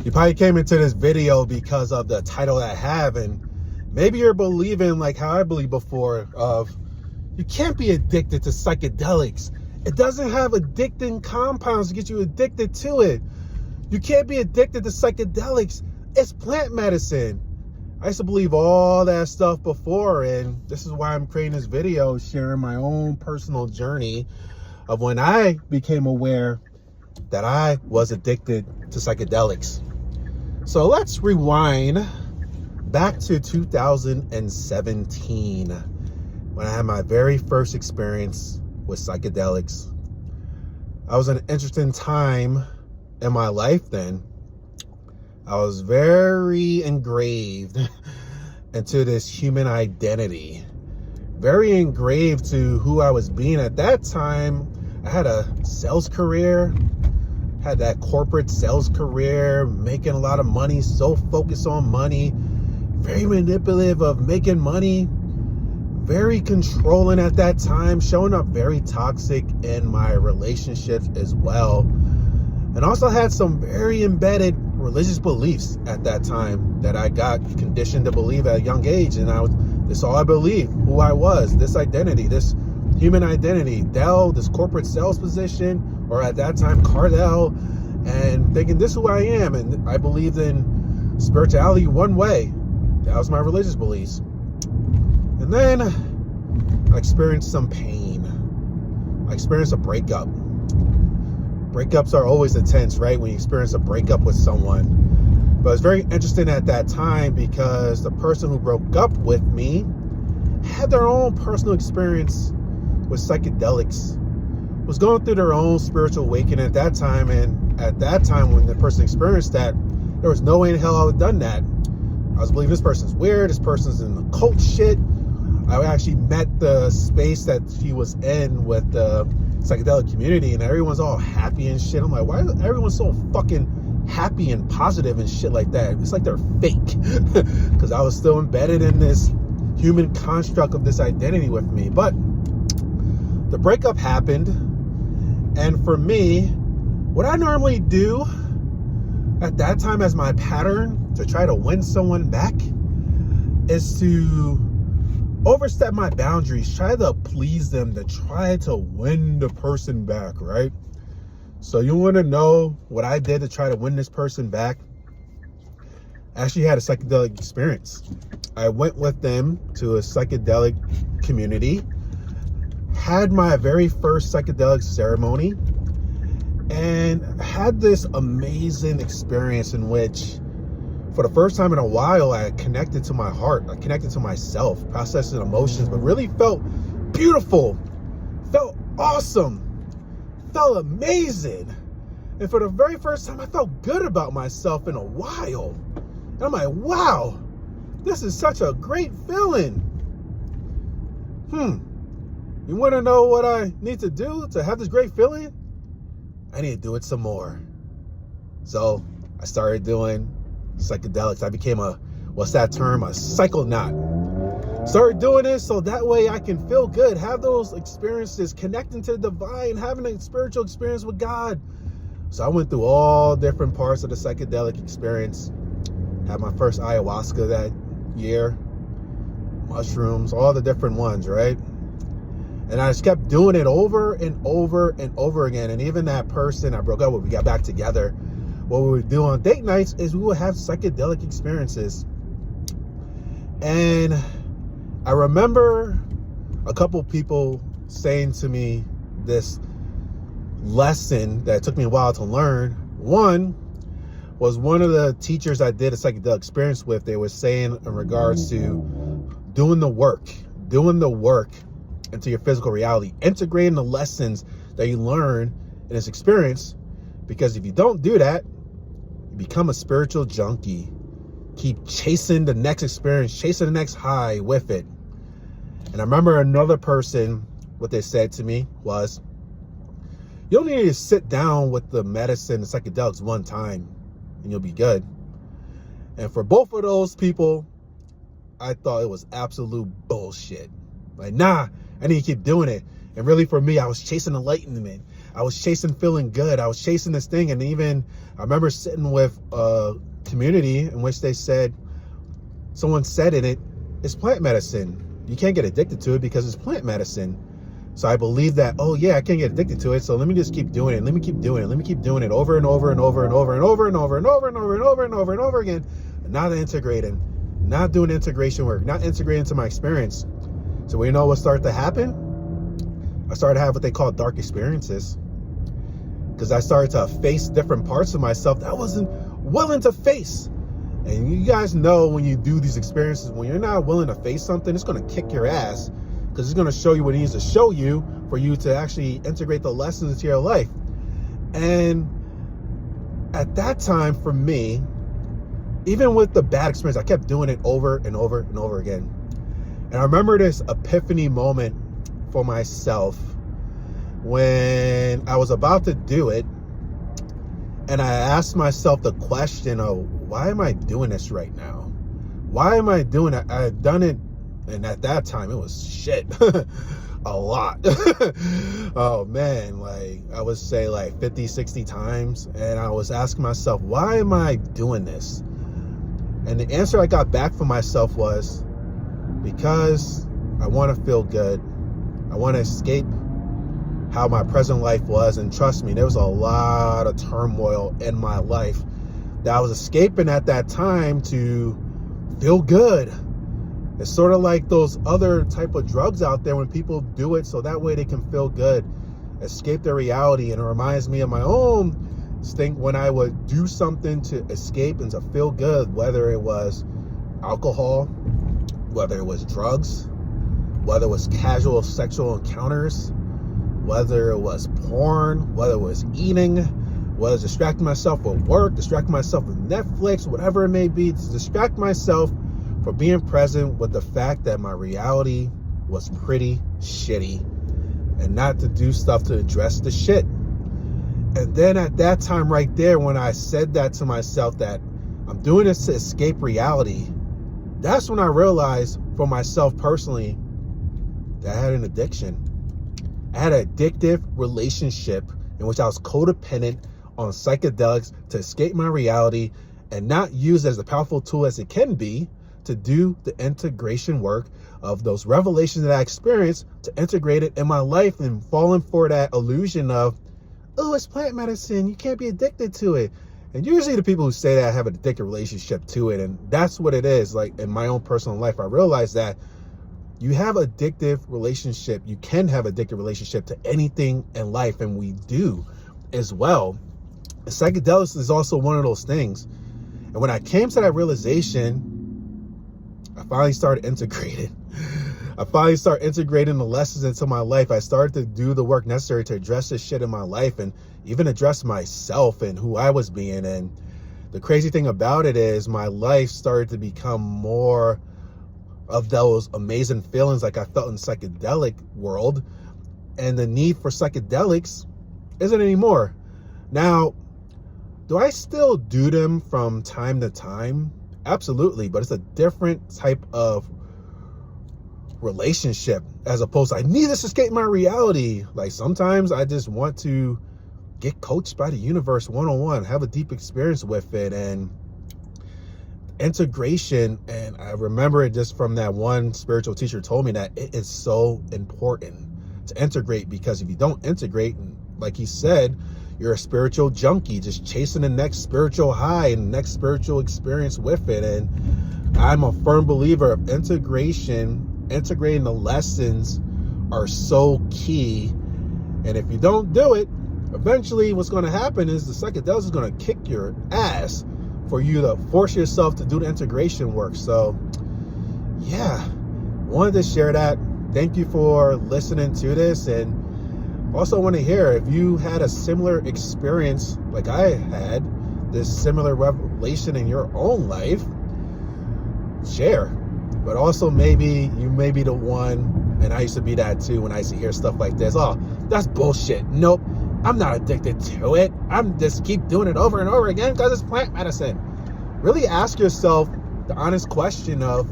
You probably came into this video because of the title that I have, and maybe you're believing like how I believed before of you can't be addicted to psychedelics. It doesn't have addicting compounds to get you addicted to it. You can't be addicted to psychedelics. It's plant medicine. I used to believe all that stuff before, and this is why I'm creating this video, sharing my own personal journey of when I became aware that I was addicted to psychedelics. So let's rewind back to 2017 when I had my very first experience with psychedelics. I was in an interesting time in my life then. I was very engraved into this human identity, very engraved to who I was being at that time. I had a sales career, had that corporate sales career, making a lot of money, so focused on money, very manipulative of making money, very controlling at that time, showing up very toxic in my relationships as well. And also had some very embedded religious beliefs at that time that I got conditioned to believe at a young age. And this is all I believed, who I was, this identity, this human identity, Dell, this corporate sales position, or at that time, Cardell, and thinking this is who I am. And I believed in spirituality one way. That was my religious beliefs. And then I experienced some pain. I experienced a breakup. Breakups are always intense, right? When you experience a breakup with someone. But it's very interesting at that time because the person who broke up with me had their own personal experience with psychedelics, was going through their own spiritual awakening at that time. And at that time, when the person experienced that, there was no way in hell I would have done that. I was believing this person's weird, this person's in the cult shit. I actually met the space that she was in with the psychedelic community, and everyone's all happy and shit. I'm like, why is everyone so fucking happy and positive and shit like that? It's like they're fake. Because I was still embedded in this human construct of this identity with me. But the breakup happened, and for me, what I normally do at that time as my pattern to try to win someone back is to overstep my boundaries, try to please them, to try to win the person back, right? So you want to know what I did to try to win this person back? I actually had a psychedelic experience. I went with them to a psychedelic community, had my very first psychedelic ceremony, and had this amazing experience in which, for the first time in a while, I connected to my heart. I connected to myself, processing emotions, but really felt beautiful, felt awesome, felt amazing. And for the very first time, I felt good about myself in a while. And I'm like, wow, this is such a great feeling. You want to know what I need to do to have this great feeling? I need to do it some more. So I started doing psychedelics. I became a psychonaut. Started doing this so that way I can feel good, have those experiences, connecting to the divine, having a spiritual experience with God. So I went through all different parts of the psychedelic experience. Had my first ayahuasca that year, mushrooms, all the different ones, right? And I just kept doing it over and over and over again. And even that person I broke up with, we got back together. What we would do on date nights is we would have psychedelic experiences. And I remember a couple people saying to me this lesson that took me a while to learn. One was one of the teachers I did a psychedelic experience with. They were saying in regards to doing the work into your physical reality, integrating the lessons that you learn in this experience. Because if you don't do that, you become a spiritual junkie. Keep chasing the next experience, chasing the next high with it. And I remember another person, what they said to me was, you only need to sit down with the medicine, the psychedelics one time, and you'll be good. And for both of those people, I thought it was absolute bullshit. Like, nah, I need to keep doing it. And really for me, I was chasing enlightenment. I was chasing feeling good. I was chasing this thing. And even I remember sitting with a community in which they said, someone said in it, it's plant medicine. You can't get addicted to it because it's plant medicine. So I believe that, oh yeah, I can't get addicted to it. So let me just keep doing it. Let me keep doing it. Let me keep doing it over and over and over and over and over and over and over and over and over and over and over again. Not integrating, not doing integration work, not integrating into my experience. So we know what started to happen? I started to have what they call dark experiences. Because I started to face different parts of myself that I wasn't willing to face. And you guys know when you do these experiences, when you're not willing to face something, it's going to kick your ass. Because it's going to show you what it needs to show you for you to actually integrate the lessons into your life. And at that time, for me, even with the bad experience, I kept doing it over and over and over again. And I remember this epiphany moment for myself when I was about to do it. And I asked myself the question of, why am I doing this right now? Why am I doing it? I had done it, and at that time, it was shit. A lot. Oh man, like I would say like 50, 60 times. And I was asking myself, why am I doing this? And the answer I got back from myself was, because I want to feel good. I want to escape how my present life was. And trust me, there was a lot of turmoil in my life that I was escaping at that time to feel good. It's sort of like those other type of drugs out there when people do it so that way they can feel good, escape their reality. And it reminds me of my own thing when I would do something to escape and to feel good, whether it was alcohol, whether it was drugs, whether it was casual sexual encounters, whether it was porn, whether it was eating, whether it's distracting myself with work, distracting myself with Netflix, whatever it may be, to distract myself for being present with the fact that my reality was pretty shitty and not to do stuff to address the shit. And then at that time right there, when I said that to myself, that I'm doing this to escape reality, that's when I realized for myself personally that I had an addiction. I had an addictive relationship in which I was codependent on psychedelics to escape my reality and not use it as a powerful tool as it can be to do the integration work of those revelations that I experienced, to integrate it in my life, and falling for that illusion of, oh, it's plant medicine, you can't be addicted to it. And usually the people who say that have an addictive relationship to it, and that's what it is. Like in my own personal life, I realized that you have addictive relationship, you can have addictive relationship to anything in life, and we do as well. And psychedelics is also one of those things. And when I came to that realization, I finally started integrating. I finally started integrating the lessons into my life. I started to do the work necessary to address this shit in my life and even address myself and who I was being. And the crazy thing about it is my life started to become more of those amazing feelings like I felt in the psychedelic world. And the need for psychedelics isn't anymore. Now, do I still do them from time to time? Absolutely, but it's a different type of relationship as opposed to I need this to escape my reality. Like sometimes I just want to get coached by the universe one-on-one, have a deep experience with it and integration. And I remember it just from that one spiritual teacher told me that it is so important to integrate, because if you don't integrate, like he said, you're a spiritual junkie, just chasing the next spiritual high and the next spiritual experience with it. And I'm a firm believer of integration. Integrating the lessons are so key. And if you don't do it, eventually what's going to happen is the psychedelics is going to kick your ass for you to force yourself to do the integration work. So yeah, wanted to share that. Thank you for listening to this. And also want to hear if you had a similar experience like I had, this similar revelation in your own life, share. But also maybe you may be the one, and I used to be that too when I used to hear stuff like this. Oh, that's bullshit. Nope, I'm not addicted to it. I'm just keep doing it over and over again because it's plant medicine. Really ask yourself the honest question of,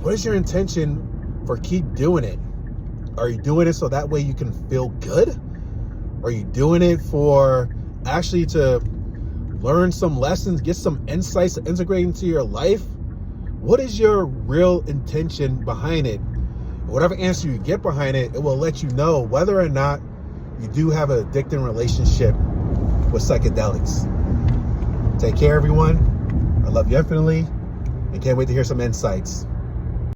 what is your intention for keep doing it? Are you doing it so that way you can feel good? Are you doing it for actually to learn some lessons, get some insights to integrate into your life? What is your real intention behind it? Whatever answer you get behind it, it will let you know whether or not you do have an addicting relationship with psychedelics. Take care, everyone. I love you infinitely and can't wait to hear some insights.